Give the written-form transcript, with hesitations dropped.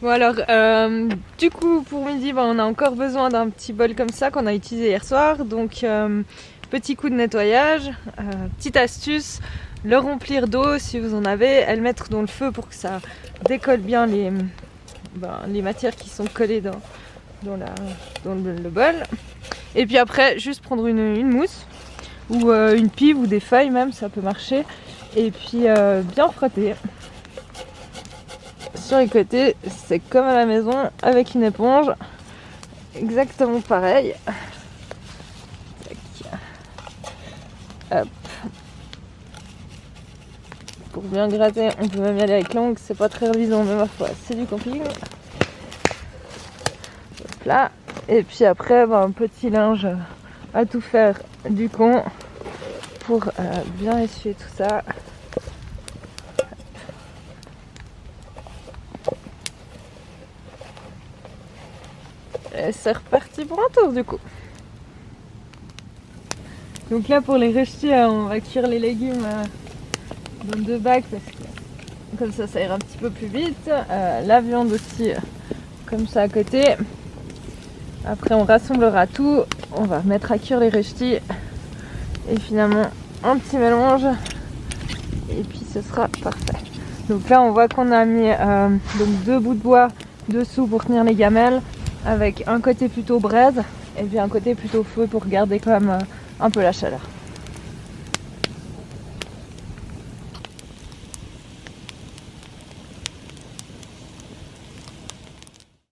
Bon alors, du coup pour midi on a encore besoin d'un petit bol comme ça qu'on a utilisé hier soir. Donc petit coup de nettoyage, petite astuce, le remplir d'eau si vous en avez, et le mettre dans le feu pour que ça décolle bien les matières qui sont collées dans le bol. Et puis après juste prendre une mousse ou une pive ou des feuilles même, ça peut marcher. Et puis bien frotter. Sur les côtés, c'est comme à la maison avec une éponge, exactement pareil. Tac. Hop. Pour bien gratter, on peut même y aller avec l'ongle, c'est pas très reluisant, mais ma foi, c'est du camping. Hop là. Et puis après, un petit linge à tout faire du con pour bien essuyer tout ça. Et c'est reparti pour un tour du coup. Donc là pour les rejets, on va cuire les légumes dans 2 bacs parce que comme ça ira un petit peu plus vite. La viande aussi comme ça à côté. Après on rassemblera tout, on va mettre à cuire les rejets et finalement un petit mélange et puis ce sera parfait. Donc là on voit qu'on a mis donc 2 bouts de bois dessous pour tenir les gamelles, avec un côté plutôt braise et puis un côté plutôt feu pour garder quand même un peu la chaleur.